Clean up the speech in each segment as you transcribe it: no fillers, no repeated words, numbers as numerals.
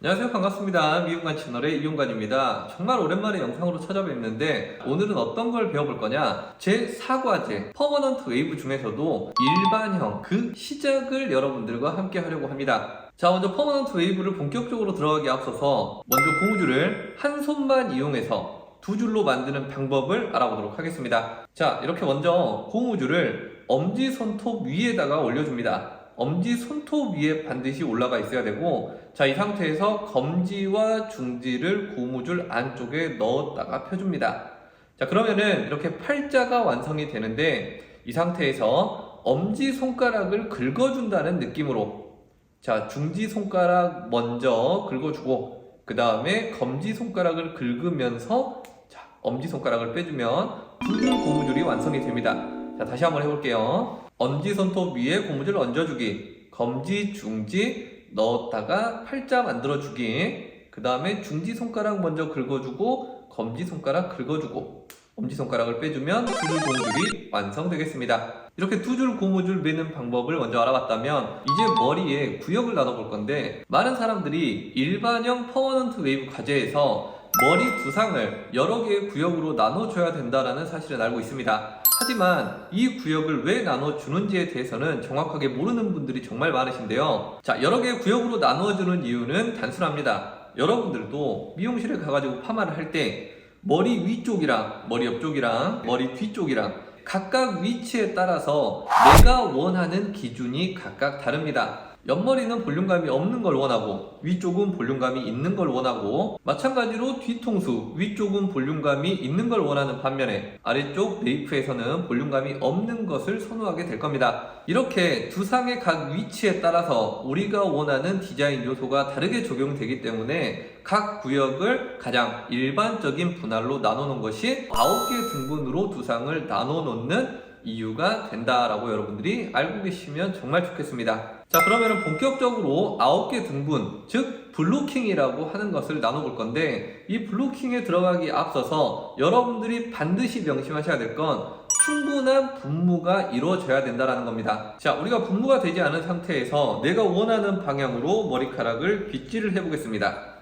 안녕하세요, 반갑습니다. 미용관 채널의 이용관입니다. 정말 오랜만에 영상으로 찾아뵙는데 오늘은 어떤 걸 배워볼 거냐, 제 4과제 퍼머넌트 웨이브 중에서도 일반형 그 시작을 여러분들과 함께 하려고 합니다. 자, 먼저 퍼머넌트 웨이브를 본격적으로 들어가기 앞서서 먼저 고무줄을 한 손만 이용해서 두 줄로 만드는 방법을 알아보도록 하겠습니다. 자, 이렇게 먼저 고무줄을 엄지손톱 위에다가 올려줍니다. 엄지손톱 위에 반드시 올라가 있어야 되고, 자, 이 상태에서 검지와 중지를 고무줄 안쪽에 넣었다가 펴줍니다. 자, 그러면은 이렇게 팔자가 완성이 되는데, 이 상태에서 엄지손가락을 긁어준다는 느낌으로, 자, 중지손가락 먼저 긁어주고 그 다음에 검지손가락을 긁으면서, 자, 엄지손가락을 빼주면 두 줄 고무줄이 완성이 됩니다. 자, 다시 한번 해볼게요. 엄지손톱 위에 고무줄 얹어주기, 검지, 중지 넣었다가 팔자 만들어주기, 그 다음에 중지손가락 먼저 긁어주고 검지손가락 긁어주고 엄지손가락을 빼주면 두 줄 고무줄이 완성되겠습니다. 이렇게 두 줄 고무줄 매는 방법을 먼저 알아봤다면, 이제 머리에 구역을 나눠볼 건데, 많은 사람들이 일반형 퍼머넌트 웨이브 과제에서 머리 두상을 여러 개의 구역으로 나눠줘야 된다는 사실은 알고 있습니다. 하지만 이 구역을 왜 나눠주는지에 대해서는 정확하게 모르는 분들이 정말 많으신데요. 자, 여러 개의 구역으로 나눠주는 이유는 단순합니다. 여러분들도 미용실에 가가지고 파마를 할 때 머리 위쪽이랑 머리 옆쪽이랑 머리 뒤쪽이랑 각각 위치에 따라서 내가 원하는 기준이 각각 다릅니다. 옆머리는 볼륨감이 없는 걸 원하고 위쪽은 볼륨감이 있는 걸 원하고, 마찬가지로 뒤통수 위쪽은 볼륨감이 있는 걸 원하는 반면에 아래쪽 네이프에서는 볼륨감이 없는 것을 선호하게 될 겁니다. 이렇게 두상의 각 위치에 따라서 우리가 원하는 디자인 요소가 다르게 적용되기 때문에 각 구역을 가장 일반적인 분할로 나누는 것이 9개 등분으로 두상을 나눠 놓는 이유가 된다라고 여러분들이 알고 계시면 정말 좋겠습니다. 자, 그러면 본격적으로 9개 등분, 즉 블로킹이라고 하는 것을 나눠볼 건데, 이 블로킹에 들어가기 앞서서 여러분들이 반드시 명심하셔야 될 건 충분한 분무가 이루어져야 된다는 겁니다. 자, 우리가 분무가 되지 않은 상태에서 내가 원하는 방향으로 머리카락을 빗질을 해보겠습니다.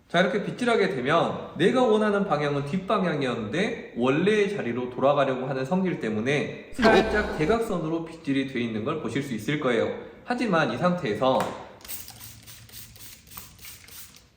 자, 이렇게 빗질하게 되면 내가 원하는 방향은 뒷방향이었는데 원래의 자리로 돌아가려고 하는 성질 때문에 살짝 대각선으로 빗질이 되어 있는 걸 보실 수 있을 거예요. 하지만 이 상태에서,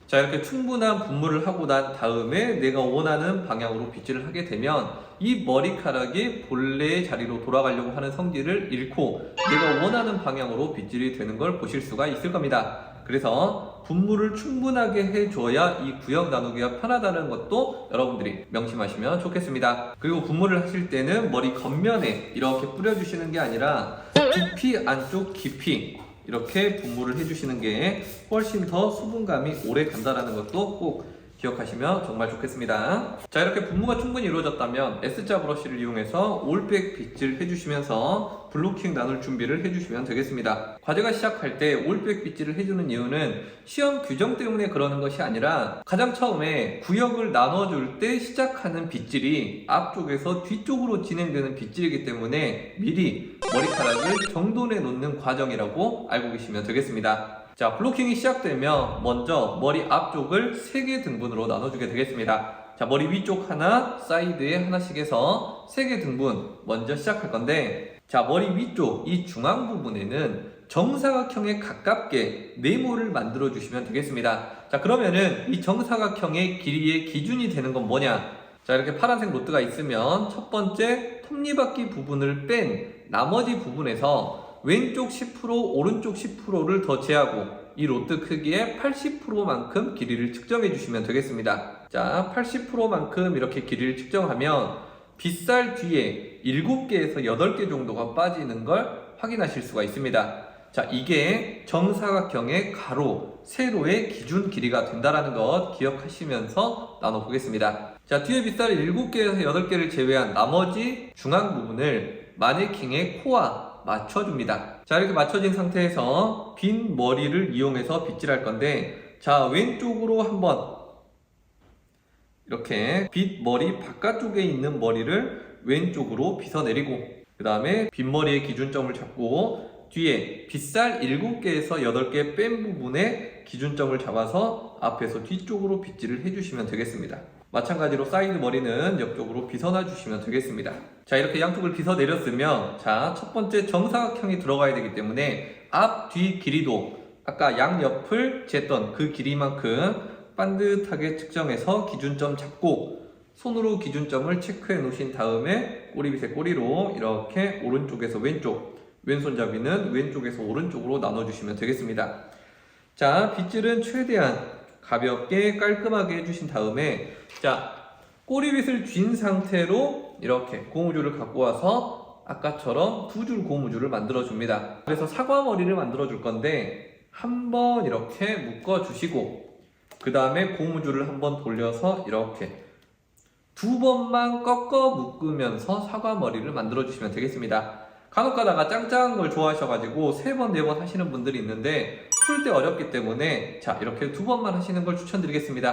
자, 이렇게 충분한 분무를 하고 난 다음에 내가 원하는 방향으로 빗질을 하게 되면 이 머리카락이 본래의 자리로 돌아가려고 하는 성질을 잃고 내가 원하는 방향으로 빗질이 되는 걸 보실 수가 있을 겁니다. 그래서 분무를 충분하게 해줘야 이 구역 나누기가 편하다는 것도 여러분들이 명심하시면 좋겠습니다. 그리고 분무를 하실 때는 머리 겉면에 이렇게 뿌려주시는 게 아니라 두피 안쪽 깊이 이렇게 분무를 해주시는 게 훨씬 더 수분감이 오래 간다는 것도 꼭 기억하시면 정말 좋겠습니다. 자, 이렇게 분무가 충분히 이루어졌다면 S자 브러쉬를 이용해서 올백 빗질 해주시면서 블로킹 나눌 준비를 해주시면 되겠습니다. 과제가 시작할 때 올백 빗질을 해주는 이유는 시험 규정 때문에 그러는 것이 아니라, 가장 처음에 구역을 나눠줄 때 시작하는 빗질이 앞쪽에서 뒤쪽으로 진행되는 빗질이기 때문에 미리 머리카락을 정돈해 놓는 과정이라고 알고 계시면 되겠습니다. 자, 블로킹이 시작되면 먼저 머리 앞쪽을 3개 등분으로 나눠주게 되겠습니다. 자, 머리 위쪽 하나, 사이드에 하나씩 해서 3개 등분 먼저 시작할 건데, 자, 머리 위쪽 이 중앙 부분에는 정사각형에 가깝게 네모를 만들어 주시면 되겠습니다. 자, 그러면은 이 정사각형의 길이의 기준이 되는 건 뭐냐? 자, 이렇게 파란색 로트가 있으면 첫 번째 톱니바퀴 부분을 뺀 나머지 부분에서 왼쪽 10%, 오른쪽 10%를 더 제하고 이 로트 크기의 80%만큼 길이를 측정해 주시면 되겠습니다. 자, 80%만큼 이렇게 길이를 측정하면 빗살 뒤에 7개에서 8개 정도가 빠지는 걸 확인하실 수가 있습니다. 자, 이게 정사각형의 가로, 세로의 기준 길이가 된다는 것 기억하시면서 나눠보겠습니다. 자, 뒤에 빗살이 7개에서 8개를 제외한 나머지 중앙 부분을 마네킹의 코와 맞춰줍니다. 자, 이렇게 맞춰진 상태에서 빈 머리를 이용해서 빗질할 건데, 자, 왼쪽으로 한번 이렇게 빗 머리 바깥쪽에 있는 머리를 왼쪽으로 빗어내리고, 그 다음에 빗머리의 기준점을 잡고 뒤에 빗살 7개에서 8개 뺀 부분에 기준점을 잡아서 앞에서 뒤쪽으로 빗질을 해주시면 되겠습니다. 마찬가지로 사이드 머리는 옆쪽으로 빗어놔 주시면 되겠습니다. 자, 이렇게 양쪽을 빗어 내렸으면 자, 첫 번째 정사각형이 들어가야 되기 때문에 앞, 뒤 길이도 아까 양옆을 쟀던 그 길이만큼 반듯하게 측정해서 기준점 잡고 손으로 기준점을 체크해 놓으신 다음에 꼬리빗의 꼬리로 이렇게 오른쪽에서 왼쪽, 왼손잡이는 왼쪽에서 오른쪽으로 나눠주시면 되겠습니다. 자, 빗질은 최대한 가볍게 깔끔하게 해주신 다음에 자, 꼬리빗을 쥔 상태로 이렇게 고무줄을 갖고 와서 아까처럼 두 줄 고무줄을 만들어 줍니다. 그래서 사과머리를 만들어 줄 건데 한번 이렇게 묶어 주시고 그 다음에 고무줄을 한번 돌려서 이렇게 두 번만 꺾어 묶으면서 사과머리를 만들어 주시면 되겠습니다. 간혹 가다가 짱짱한 걸 좋아하셔가지고 3번, 4번 하시는 분들이 있는데 풀 때 어렵기 때문에 자, 이렇게 2번만 하시는 걸 추천드리겠습니다.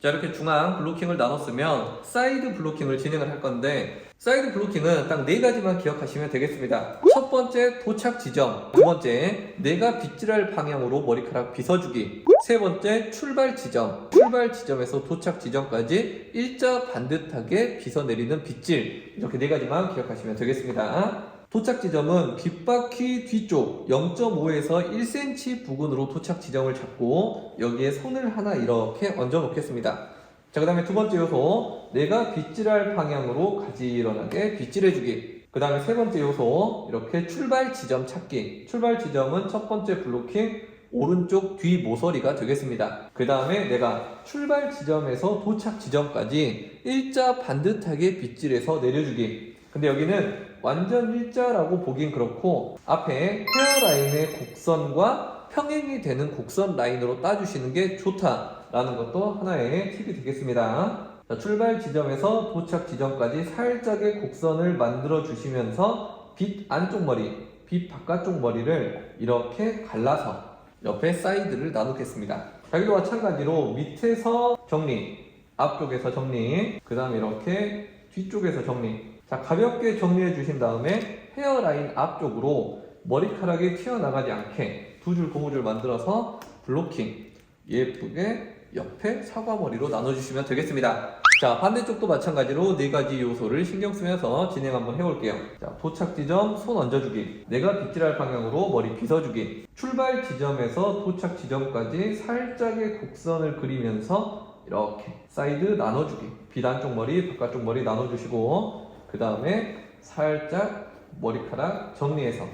자, 이렇게 중앙 블로킹을 나눴으면 사이드 블로킹을 진행을 할 건데 사이드 블로킹은 딱 4가지만 기억하시면 되겠습니다. 첫 번째 도착 지점, 두 번째 내가 빗질할 방향으로 머리카락 빗어주기, 세 번째 출발 지점, 출발 지점에서 도착 지점까지 일자 반듯하게 빗어내리는 빗질, 이렇게 4가지만 기억하시면 되겠습니다. 도착 지점은 귓바퀴 뒤쪽 0.5에서 1cm 부근으로 도착 지점을 잡고 여기에 손을 하나 이렇게 얹어 놓겠습니다. 자, 그 다음에 두 번째 요소, 내가 빗질할 방향으로 가지런하게 빗질해주기. 그 다음에 세 번째 요소, 이렇게 출발 지점 찾기. 출발 지점은 첫 번째 블로킹 오른쪽 뒤 모서리가 되겠습니다. 그 다음에 내가 출발 지점에서 도착 지점까지 일자 반듯하게 빗질해서 내려주기. 근데 여기는 완전 일자라고 보긴 그렇고 앞에 헤어라인의 곡선과 평행이 되는 곡선 라인으로 따주시는 게 좋다라는 것도 하나의 팁이 되겠습니다. 자, 출발 지점에서 도착 지점까지 살짝의 곡선을 만들어 주시면서 빗 안쪽 머리, 빗 바깥쪽 머리를 이렇게 갈라서 옆에 사이드를 나누겠습니다. 자, 여기도 마찬가지로 밑에서 정리, 앞쪽에서 정리, 그 다음에 이렇게 뒤쪽에서 정리. 자, 가볍게 정리해 주신 다음에 헤어라인 앞쪽으로 머리카락이 튀어나가지 않게 두 줄 고무줄 만들어서 블로킹 예쁘게 옆에 사과머리로 나눠주시면 되겠습니다. 자, 반대쪽도 마찬가지로 4가지 요소를 신경 쓰면서 진행 한번 해볼게요. 자, 도착 지점 손 얹어주기, 내가 빗질할 방향으로 머리 빗어주기, 출발 지점에서 도착 지점까지 살짝의 곡선을 그리면서 이렇게 사이드 나눠주기, 빗 안쪽 머리, 바깥쪽 머리 나눠주시고 그 다음에 살짝 머리카락 정리해서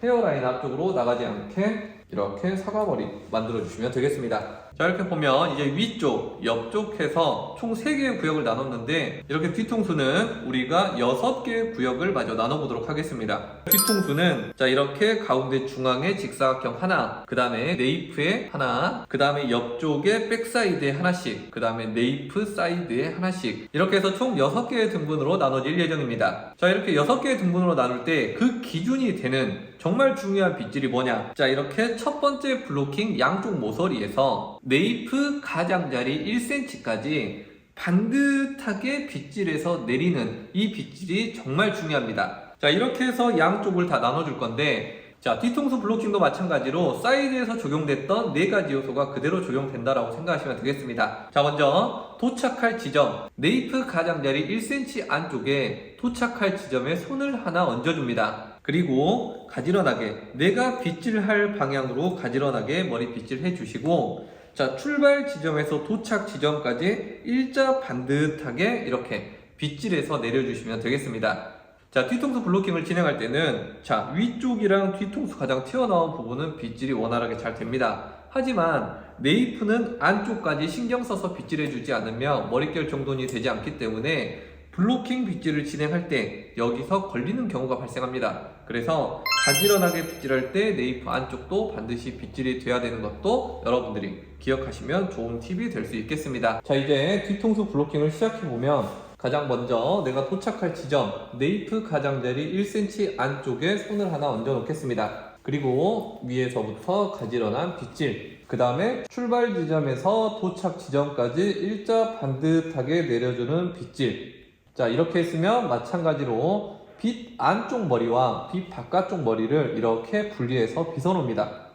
헤어라인 앞쪽으로 나가지 않게 이렇게 사과머리 만들어 주시면 되겠습니다. 자, 이렇게 보면 이제 위쪽, 옆쪽 해서 총 3개의 구역을 나눴는데 이렇게 뒤통수는 우리가 6개의 구역을 마저 나눠보도록 하겠습니다. 뒤통수는 자, 이렇게 가운데 중앙에 직사각형 하나, 그 다음에 네이프에 하나, 그 다음에 옆쪽에 백사이드에 하나씩, 그 다음에 네이프 사이드에 하나씩, 이렇게 해서 총 6개의 등분으로 나눠질 예정입니다. 자, 이렇게 6개의 등분으로 나눌 때 그 기준이 되는 정말 중요한 빗질이 뭐냐, 자, 이렇게 첫 번째 블로킹 양쪽 모서리에서 네이프 가장자리 1cm까지 반듯하게 빗질해서 내리는 이 빗질이 정말 중요합니다. 자, 이렇게 해서 양쪽을 다 나눠줄 건데 자, 뒤통수 블로킹도 마찬가지로 사이드에서 적용됐던 4가지 요소가 그대로 적용된다라고 생각하시면 되겠습니다. 자, 먼저 도착할 지점, 네이프 가장자리 1cm 안쪽에 도착할 지점에 손을 하나 얹어줍니다. 그리고 가지런하게 내가 빗질할 방향으로 가지런하게 머리 빗질 해주시고 자, 출발 지점에서 도착 지점까지 일자 반듯하게 이렇게 빗질해서 내려주시면 되겠습니다. 자, 뒤통수 블로킹을 진행할 때는 자, 위쪽이랑 뒤통수 가장 튀어나온 부분은 빗질이 원활하게 잘 됩니다. 하지만 네이프는 안쪽까지 신경 써서 빗질해주지 않으면 머릿결 정돈이 되지 않기 때문에 블로킹 빗질을 진행할 때 여기서 걸리는 경우가 발생합니다. 그래서 가지런하게 빗질할 때 네이프 안쪽도 반드시 빗질이 돼야 되는 것도 여러분들이 기억하시면 좋은 팁이 될 수 있겠습니다. 자, 이제 뒤통수 블로킹을 시작해보면 가장 먼저 내가 도착할 지점 네이프 가장자리 1cm 안쪽에 손을 하나 얹어 놓겠습니다. 그리고 위에서부터 가지런한 빗질, 그 다음에 출발 지점에서 도착 지점까지 일자 반듯하게 내려주는 빗질. 자, 이렇게 했으면 마찬가지로 빗 안쪽 머리와 빗 바깥쪽 머리를 이렇게 분리해서 빗어 놓습니다.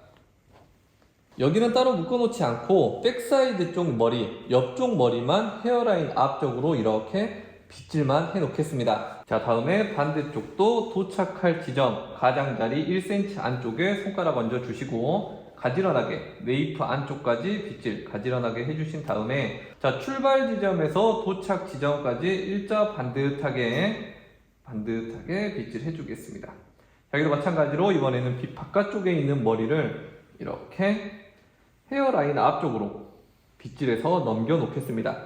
여기는 따로 묶어놓지 않고 백사이드 쪽 머리, 옆쪽 머리만 헤어라인 앞쪽으로 이렇게 빗질만 해놓겠습니다. 자, 다음에 반대쪽도 도착할 지점 가장자리 1cm 안쪽에 손가락 얹어 주시고 가지런하게 네이프 안쪽까지 빗질 가지런하게 해주신 다음에 자, 출발 지점에서 도착 지점까지 일자 반듯하게 빗질 해주겠습니다. 자, 여기도 마찬가지로 이번에는 빛 바깥쪽에 있는 머리를 이렇게 헤어라인 앞쪽으로 빗질해서 넘겨 놓겠습니다.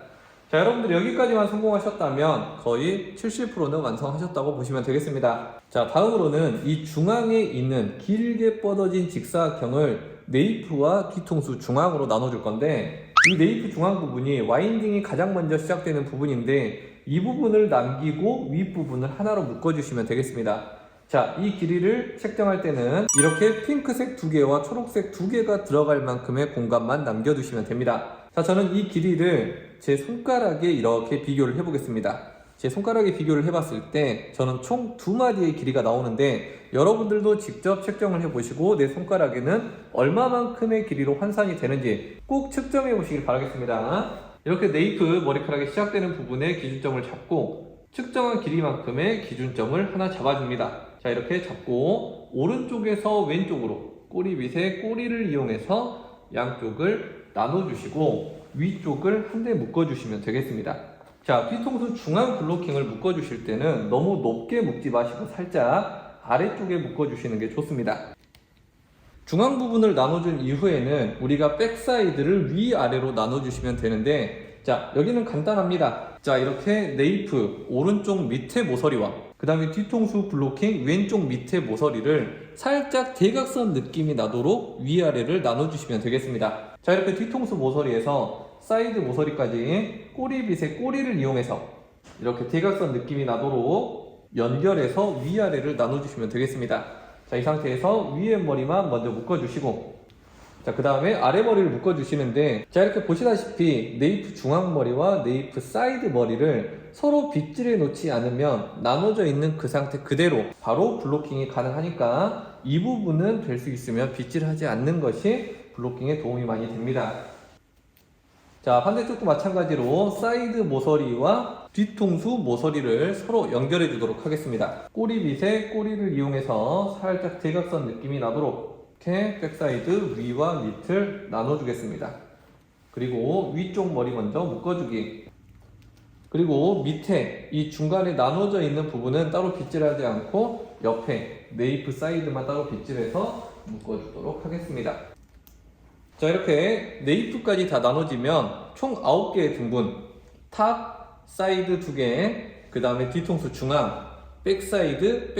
자, 여러분들 여기까지만 성공하셨다면 거의 70%는 완성하셨다고 보시면 되겠습니다. 자, 다음으로는 이 중앙에 있는 길게 뻗어진 직사각형을 네이프와 뒤통수 중앙으로 나눠줄 건데 이 네이프 중앙 부분이 와인딩이 가장 먼저 시작되는 부분인데 이 부분을 남기고 윗부분을 하나로 묶어주시면 되겠습니다. 자, 이 길이를 책정할 때는 이렇게 핑크색 2개와 초록색 2개가 들어갈 만큼의 공간만 남겨두시면 됩니다. 자, 저는 이 길이를 제 손가락에 이렇게 비교를 해보겠습니다. 제 손가락에 비교를 해봤을 때 저는 총 2마디의 길이가 나오는데 여러분들도 직접 측정을 해보시고 내 손가락에는 얼마만큼의 길이로 환산이 되는지 꼭 측정해 보시길 바라겠습니다. 이렇게 네이프 머리카락이 시작되는 부분에 기준점을 잡고 측정한 길이만큼의 기준점을 하나 잡아줍니다. 자, 이렇게 잡고 오른쪽에서 왼쪽으로 꼬리 밑에 꼬리를 이용해서 양쪽을 나눠주시고 위쪽을 한 대 묶어주시면 되겠습니다. 자, 뒤통수 중앙 블로킹을 묶어주실 때는 너무 높게 묶지 마시고 살짝 아래쪽에 묶어주시는 게 좋습니다. 중앙 부분을 나눠준 이후에는 우리가 백사이드를 위아래로 나눠주시면 되는데 자, 여기는 간단합니다. 자, 이렇게 네이프 오른쪽 밑에 모서리와 그 다음에 뒤통수 블로킹 왼쪽 밑에 모서리를 살짝 대각선 느낌이 나도록 위아래를 나눠주시면 되겠습니다. 자, 이렇게 뒤통수 모서리에서 사이드 모서리까지 꼬리빗의 꼬리를 이용해서 이렇게 대각선 느낌이 나도록 연결해서 위아래를 나눠주시면 되겠습니다. 자, 이 상태에서 위에 머리만 먼저 묶어주시고 자, 그 다음에 아래 머리를 묶어주시는데 자, 이렇게 보시다시피 네이프 중앙 머리와 네이프 사이드 머리를 서로 빗질해 놓지 않으면 나눠져 있는 그 상태 그대로 바로 블로킹이 가능하니까 이 부분은 될 수 있으면 빗질하지 않는 것이 블로킹에 도움이 많이 됩니다. 자, 반대쪽도 마찬가지로 사이드 모서리와 뒤통수 모서리를 서로 연결해 주도록 하겠습니다. 꼬리빗에 꼬리를 이용해서 살짝 대각선 느낌이 나도록 이렇게 백사이드 위와 밑을 나눠주겠습니다. 그리고 위쪽 머리 먼저 묶어주기. 그리고 밑에 이 중간에 나눠져 있는 부분은 따로 빗질하지 않고 옆에 네이프 사이드만 따로 빗질해서 묶어주도록 하겠습니다. 자, 이렇게 네이프까지 다 나눠지면 총 9개의 등분, 탑, 사이드 2개, 그 다음에 뒤통수 중앙, 백사이드,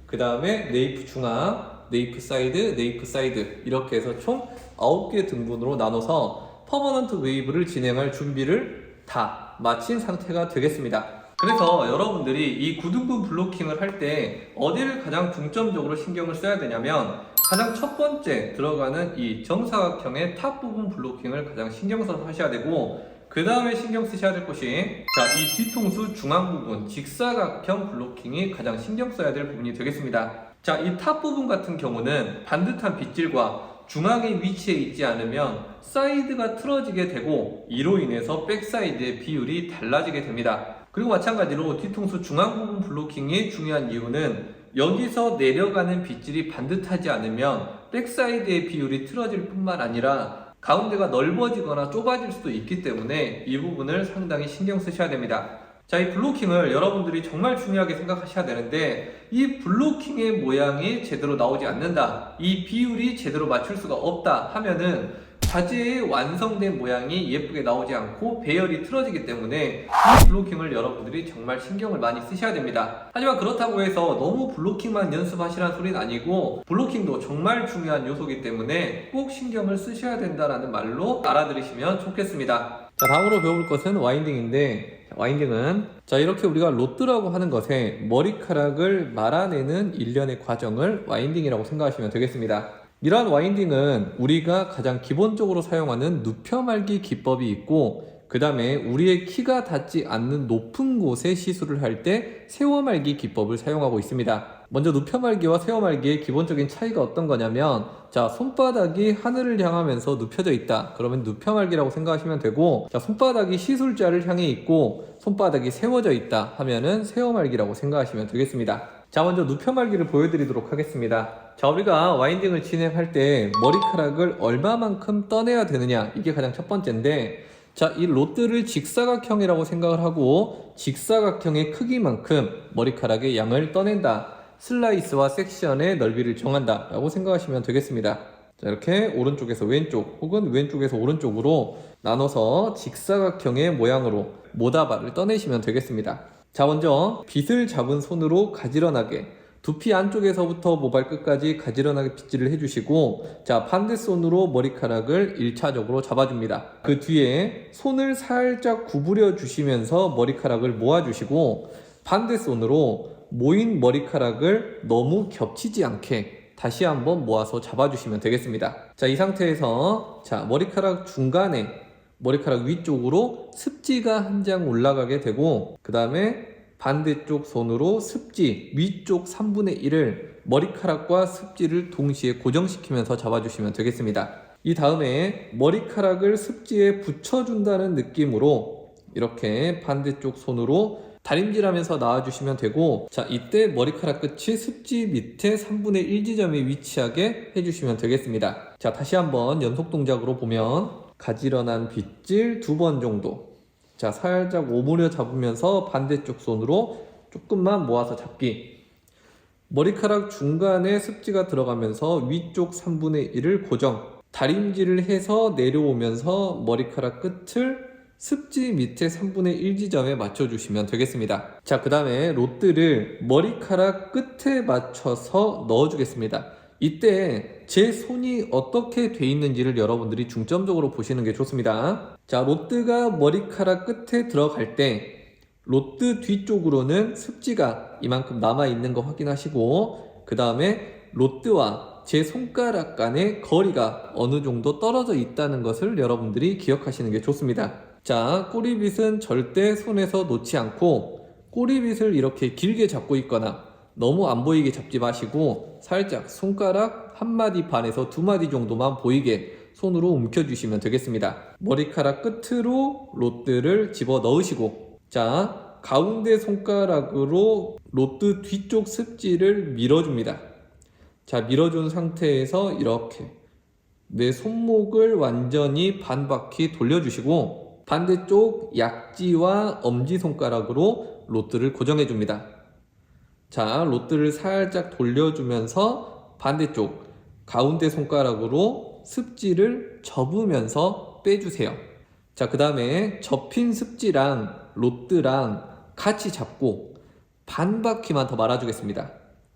그 다음에 네이프 중앙, 네이프 사이드 이렇게 해서 총 9개 등분으로 나눠서 퍼머넌트 웨이브를 진행할 준비를 다 마친 상태가 되겠습니다. 그래서 여러분들이 이 9등분 블로킹을 할 때 어디를 가장 중점적으로 신경을 써야 되냐면 가장 첫 번째 들어가는 이 정사각형의 탑 부분 블로킹을 가장 신경 써서 하셔야 되고 그 다음에 신경 쓰셔야 될 것이 자, 이 뒤통수 중앙 부분 직사각형 블로킹이 가장 신경 써야 될 부분이 되겠습니다. 자, 이 탑 부분 같은 경우는 반듯한 빗질과 중앙에 위치해 있지 않으면 사이드가 틀어지게 되고 이로 인해서 백사이드의 비율이 달라지게 됩니다. 그리고 마찬가지로 뒤통수 중앙 부분 블로킹이 중요한 이유는 여기서 내려가는 빗질이 반듯하지 않으면 백사이드의 비율이 틀어질 뿐만 아니라 가운데가 넓어지거나 좁아질 수도 있기 때문에 이 부분을 상당히 신경 쓰셔야 됩니다. 자, 이 블로킹을 여러분들이 정말 중요하게 생각하셔야 되는데 이 블로킹의 모양이 제대로 나오지 않는다, 이 비율이 제대로 맞출 수가 없다 하면은 자재의 완성된 모양이 예쁘게 나오지 않고 배열이 틀어지기 때문에 이 블로킹을 여러분들이 정말 신경을 많이 쓰셔야 됩니다. 하지만 그렇다고 해서 너무 블로킹만 연습하시라는 소리는 아니고 블로킹도 정말 중요한 요소이기 때문에 꼭 신경을 쓰셔야 된다는 말로 알아들으시면 좋겠습니다. 자, 다음으로 배워볼 것은 와인딩인데 와인딩은 자, 이렇게 우리가 로드라고 하는 것에 머리카락을 말아내는 일련의 과정을 와인딩이라고 생각하시면 되겠습니다. 이러한 와인딩은 우리가 가장 기본적으로 사용하는 눕혀말기 기법이 있고 그 다음에 우리의 키가 닿지 않는 높은 곳에 시술을 할 때 세워말기 기법을 사용하고 있습니다. 먼저 눕혀말기와 세워말기의 기본적인 차이가 어떤 거냐면, 자, 손바닥이 하늘을 향하면서 눕혀져 있다. 그러면 눕혀말기라고 생각하시면 되고, 자, 손바닥이 시술자를 향해 있고 손바닥이 세워져 있다 하면은 세워말기라고 생각하시면 되겠습니다. 자, 먼저 눕혀말기를 보여드리도록 하겠습니다. 자, 우리가 와인딩을 진행할 때 머리카락을 얼마만큼 떠내야 되느냐, 이게 가장 첫 번째인데, 자, 이 로드를 직사각형이라고 생각을 하고 직사각형의 크기만큼 머리카락의 양을 떠낸다. 슬라이스와 섹션의 넓이를 정한다 라고 생각하시면 되겠습니다. 자, 이렇게 오른쪽에서 왼쪽 혹은 왼쪽에서 오른쪽으로 나눠서 직사각형의 모양으로 모다발을 떠내시면 되겠습니다. 자, 먼저 빗을 잡은 손으로 가지런하게 두피 안쪽에서부터 모발 끝까지 가지런하게 빗질을 해주시고, 자, 반대손으로 머리카락을 1차적으로 잡아줍니다. 그 뒤에 손을 살짝 구부려 주시면서 머리카락을 모아주시고, 반대손으로 모인 머리카락을 너무 겹치지 않게 다시 한번 모아서 잡아주시면 되겠습니다. 자, 이 상태에서 자, 머리카락 중간에 머리카락 위쪽으로 습지가 한 장 올라가게 되고, 그 다음에 반대쪽 손으로 습지 위쪽 3분의 1을 머리카락과 습지를 동시에 고정시키면서 잡아주시면 되겠습니다. 이 다음에 머리카락을 습지에 붙여준다는 느낌으로 이렇게 반대쪽 손으로 다림질하면서 놔주시면 되고, 자, 이때 머리카락 끝이 습지 밑에 3분의 1 지점에 위치하게 해주시면 되겠습니다. 자, 다시 한번 연속 동작으로 보면 가지런한 빗질 2번 정도, 자, 살짝 오므려 잡으면서 반대쪽 손으로 조금만 모아서 잡기. 머리카락 중간에 습지가 들어가면서 위쪽 3분의 1을 고정. 다림질을 해서 내려오면서 머리카락 끝을 습지 밑에 3분의 1 지점에 맞춰주시면 되겠습니다. 자, 그 다음에 롯드를 머리카락 끝에 맞춰서 넣어주겠습니다. 이때 제 손이 어떻게 돼 있는지를 여러분들이 중점적으로 보시는 게 좋습니다. 자, 롯드가 머리카락 끝에 들어갈 때 롯드 뒤쪽으로는 습지가 이만큼 남아있는 거 확인하시고, 그 다음에 롯드와 제 손가락 간의 거리가 어느 정도 떨어져 있다는 것을 여러분들이 기억하시는 게 좋습니다. 자, 꼬리빗은 절대 손에서 놓지 않고 꼬리빗을 이렇게 길게 잡고 있거나 너무 안 보이게 잡지 마시고 살짝 손가락 1마디 반에서 2마디 정도만 보이게 손으로 움켜주시면 되겠습니다. 머리카락 끝으로 롯드를 집어 넣으시고, 자, 가운데 손가락으로 롯드 뒤쪽 습지를 밀어줍니다. 자, 밀어준 상태에서 이렇게 내 손목을 완전히 반바퀴 돌려주시고 반대쪽 약지와 엄지손가락으로 롯드를 고정해줍니다. 자, 롯드를 살짝 돌려주면서 반대쪽 가운데 손가락으로 습지를 접으면서 빼주세요. 자, 그 다음에 접힌 습지랑 롯드랑 같이 잡고 반 바퀴만 더 말아주겠습니다.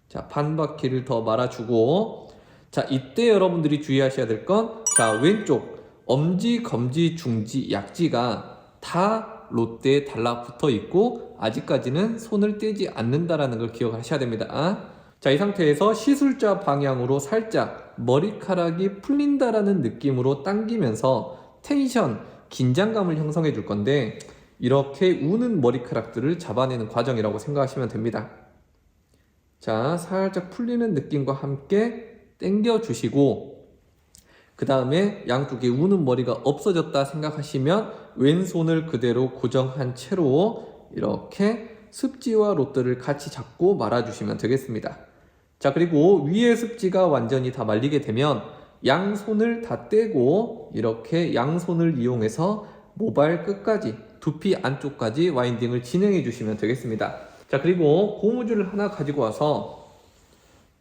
자, 반 바퀴를 더 말아주고, 자, 이때 여러분들이 주의하셔야 될 건, 자, 왼쪽 엄지, 검지, 중지, 약지가 다 롯데에 달라붙어 있고 아직까지는 손을 떼지 않는다라는 걸 기억하셔야 됩니다. 자, 이 상태에서 시술자 방향으로 살짝 머리카락이 풀린다라는 느낌으로 당기면서 텐션, 긴장감을 형성해 줄 건데, 이렇게 우는 머리카락들을 잡아내는 과정이라고 생각하시면 됩니다. 자, 살짝 풀리는 느낌과 함께 당겨 주시고, 그 다음에 양쪽에 우는 머리가 없어졌다 생각하시면 왼손을 그대로 고정한 채로 이렇게 습지와 롯드를 같이 잡고 말아주시면 되겠습니다. 자, 그리고 위에 습지가 완전히 다 말리게 되면 양손을 다 떼고 이렇게 양손을 이용해서 모발 끝까지 두피 안쪽까지 와인딩을 진행해 주시면 되겠습니다. 자, 그리고 고무줄을 하나 가지고 와서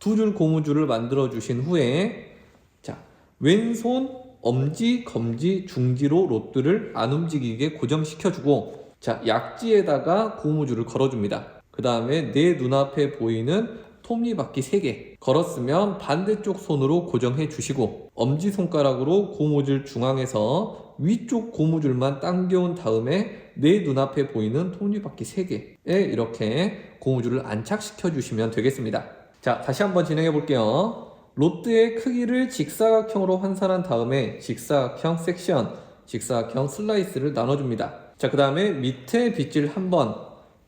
2줄 고무줄을 만들어 주신 후에, 자, 왼손 엄지, 검지, 중지로 롯드를 안 움직이게 고정시켜주고, 자, 약지에다가 고무줄을 걸어줍니다. 그 다음에 내 눈앞에 보이는 톱니바퀴 3개 걸었으면 반대쪽 손으로 고정해 주시고, 엄지손가락으로 고무줄 중앙에서 위쪽 고무줄만 당겨온 다음에 내 눈앞에 보이는 톱니바퀴 3개에 이렇게 고무줄을 안착시켜 주시면 되겠습니다. 자, 다시 한번 진행해 볼게요. 롯드의 크기를 직사각형으로 환산한 다음에 직사각형 섹션, 직사각형 슬라이스를 나눠줍니다. 자, 그 다음에 밑에 빗질 한번,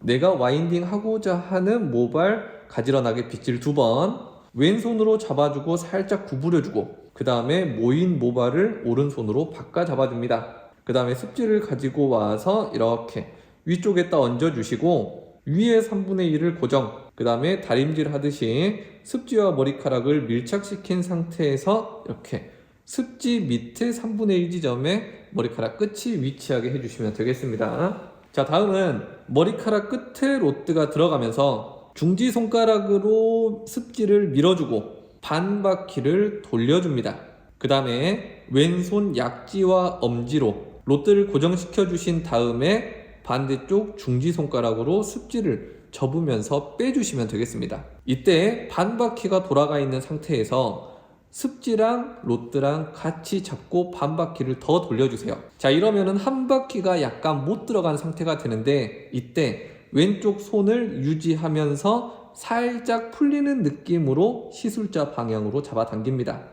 내가 와인딩 하고자 하는 모발 가지런하게 빗질 2번, 왼손으로 잡아주고 살짝 구부려주고, 그 다음에 모인 모발을 오른손으로 바꿔 잡아줍니다. 그 다음에 습지를 가지고 와서 이렇게 위쪽에다 얹어주시고 위에 3분의 1을 고정, 그 다음에 다림질 하듯이 습지와 머리카락을 밀착시킨 상태에서 이렇게 습지 밑에 3분의 1 지점에 머리카락 끝이 위치하게 해주시면 되겠습니다. 자, 다음은 머리카락 끝에 로트가 들어가면서 중지손가락으로 습지를 밀어주고 반바퀴를 돌려줍니다. 그 다음에 왼손 약지와 엄지로 로트를 고정시켜 주신 다음에 반대쪽 중지손가락으로 습지를 접으면서 빼주시면 되겠습니다. 이때 반바퀴가 돌아가 있는 상태에서 습지랑 로트랑 같이 잡고 반바퀴를 더 돌려주세요. 자, 이러면은 한 바퀴가 약간 못 들어간 상태가 되는데, 이때 왼쪽 손을 유지하면서 살짝 풀리는 느낌으로 시술자 방향으로 잡아당깁니다.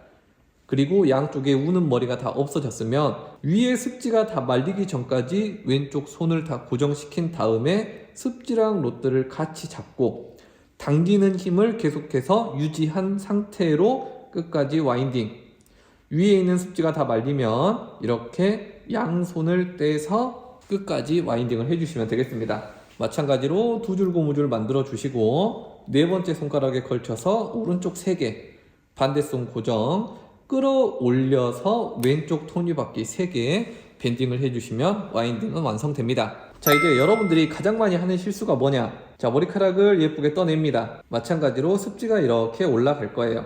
그리고 양쪽에 우는 머리가 다 없어졌으면 위에 습지가 다 말리기 전까지 왼쪽 손을 다 고정시킨 다음에 습지랑 로트를 같이 잡고 당기는 힘을 계속해서 유지한 상태로 끝까지 와인딩. 위에 있는 습지가 다 말리면 이렇게 양손을 떼서 끝까지 와인딩을 해주시면 되겠습니다. 마찬가지로 2줄 고무줄 만들어 주시고 4번째 손가락에 걸쳐서 오른쪽 3개, 반대손 고정, 끌어올려서 왼쪽 토니바퀴 3개 밴딩을 해주시면 와인딩은 완성됩니다. 자, 이제 여러분들이 가장 많이 하는 실수가 뭐냐? 자, 머리카락을 예쁘게 떠냅니다. 마찬가지로 습지가 이렇게 올라갈 거예요.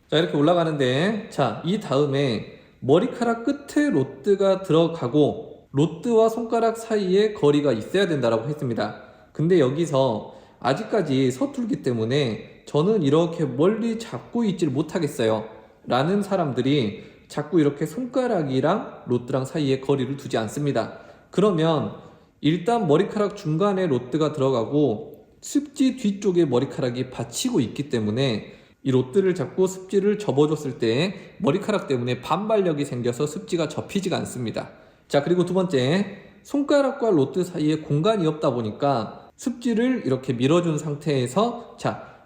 자, 이렇게 올라가는데, 자, 이 다음에 머리카락 끝에 로트가 들어가고 로트와 손가락 사이에 거리가 있어야 된다고 했습니다. 근데 여기서 아직까지 서툴기 때문에 저는 이렇게 멀리 잡고 있질 못하겠어요 라는 사람들이 자꾸 이렇게 손가락이랑 로트랑 사이에 거리를 두지 않습니다. 그러면 일단 머리카락 중간에 로트가 들어가고 습지 뒤쪽에 머리카락이 받치고 있기 때문에 이 로트를 잡고 습지를 접어줬을 때 머리카락 때문에 반발력이 생겨서 습지가 접히지가 않습니다. 자, 그리고 2번째, 손가락과 로트 사이에 공간이 없다 보니까 습지를 이렇게 밀어준 상태에서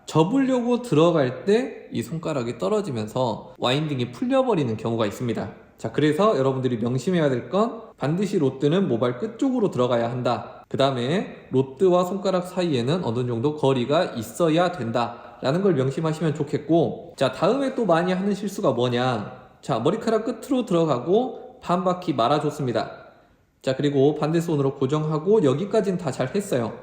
접으려고 들어갈 때 이 손가락이 떨어지면서 와인딩이 풀려버리는 경우가 있습니다. 자, 그래서 여러분들이 명심해야 될 건 반드시 로트는 모발 끝쪽으로 들어가야 한다. 그 다음에 로트와 손가락 사이에는 어느 정도 거리가 있어야 된다 라는 걸 명심하시면 좋겠고, 자, 다음에 또 많이 하는 실수가 뭐냐? 자, 머리카락 끝으로 들어가고 반바퀴 말아줬습니다. 자, 그리고 반대손으로 고정하고 여기까지는 다 잘 했어요.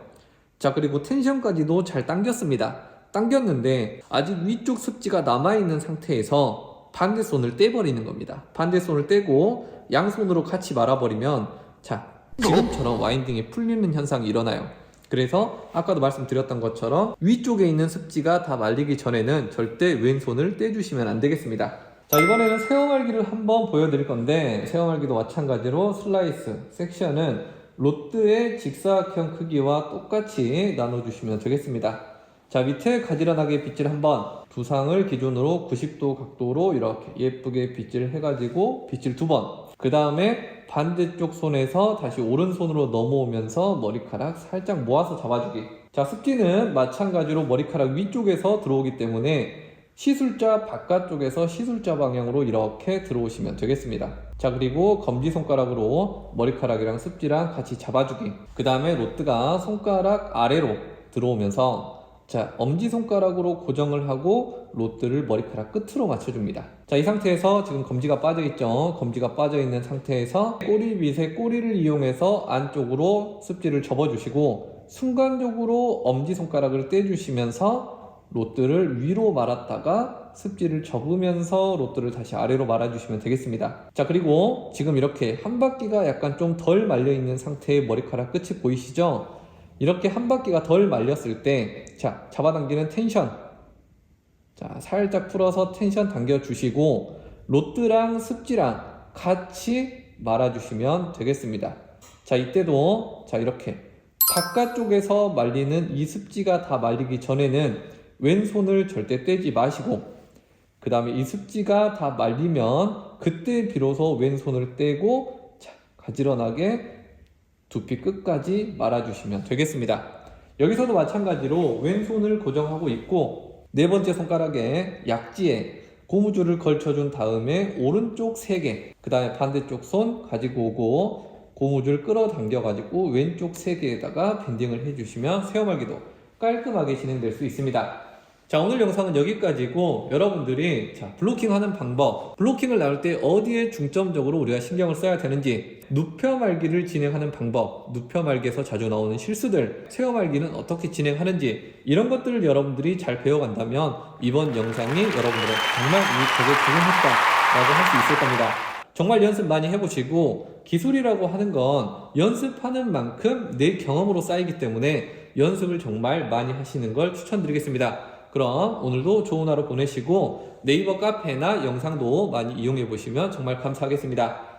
자, 그리고 텐션까지도 잘 당겼습니다. 당겼는데 아직 위쪽 습지가 남아있는 상태에서 반대손을 떼버리는 겁니다. 반대손을 떼고 양손으로 같이 말아버리면, 자, 지금처럼 와인딩이 풀리는 현상이 일어나요. 그래서 아까도 말씀드렸던 것처럼 위쪽에 있는 습지가 다 말리기 전에는 절대 왼손을 떼주시면 안 되겠습니다. 자, 이번에는 세워말기를 한번 보여드릴 건데, 세워말기도 마찬가지로 슬라이스 섹션은 로트의 직사각형 크기와 똑같이 나눠주시면 되겠습니다. 자, 밑에 가지런하게 빗질 한번, 두상을 기준으로 90도 각도로 이렇게 예쁘게 빗질 해가지고 빗질 2번, 그 다음에 반대쪽 손에서 다시 오른손으로 넘어오면서 머리카락 살짝 모아서 잡아주기. 자, 습지는 마찬가지로 머리카락 위쪽에서 들어오기 때문에 시술자 바깥쪽에서 시술자 방향으로 이렇게 들어오시면 되겠습니다. 자, 그리고 검지손가락으로 머리카락이랑 습지랑 같이 잡아주기. 그 다음에 로트가 손가락 아래로 들어오면서, 자, 엄지손가락으로 고정을 하고 로트를 머리카락 끝으로 맞춰줍니다. 자, 이 상태에서 지금 검지가 빠져있죠. 검지가 빠져있는 상태에서 꼬리 밑에 꼬리를 이용해서 안쪽으로 습지를 접어주시고 순간적으로 엄지손가락을 떼주시면서 로트를 위로 말았다가 습지를 접으면서 로트를 다시 아래로 말아주시면 되겠습니다. 자, 그리고 지금 이렇게 한 바퀴가 약간 좀 덜 말려있는 상태의 머리카락 끝이 보이시죠? 이렇게 한 바퀴가 덜 말렸을 때, 자, 잡아당기는 텐션, 자, 살짝 풀어서 텐션 당겨주시고 로트랑 습지랑 같이 말아주시면 되겠습니다. 자, 이때도 자, 이렇게 바깥쪽에서 말리는 이 습지가 다 말리기 전에는 왼손을 절대 떼지 마시고, 그 다음에 이 습지가 다 말리면 그때 비로소 왼손을 떼고, 자, 가지런하게 두피 끝까지 말아주시면 되겠습니다. 여기서도 마찬가지로 왼손을 고정하고 있고 네 번째 손가락에 약지에 고무줄을 걸쳐준 다음에 오른쪽 3개, 그 다음에 반대쪽 손 가지고 오고 고무줄 끌어당겨 가지고 왼쪽 3개에다가 밴딩을 해주시면 세워말기도 깔끔하게 진행될 수 있습니다. 자, 오늘 영상은 여기까지고 여러분들이 블로킹 하는 방법, 블로킹을 나눌 때 어디에 중점적으로 우리가 신경을 써야 되는지, 눕혀말기를 진행하는 방법, 눕혀말기에서 자주 나오는 실수들, 세워말기는 어떻게 진행하는지, 이런 것들을 여러분들이 잘 배워간다면 이번 영상이 여러분들의 정말 되게 중요했다라고 할 수 있을 겁니다. 정말 연습 많이 해보시고, 기술이라고 하는 건 연습하는 만큼 내 경험으로 쌓이기 때문에 연습을 정말 많이 하시는 걸 추천드리겠습니다. 그럼 오늘도 좋은 하루 보내시고 네이버 카페나 영상도 많이 이용해 보시면 정말 감사하겠습니다.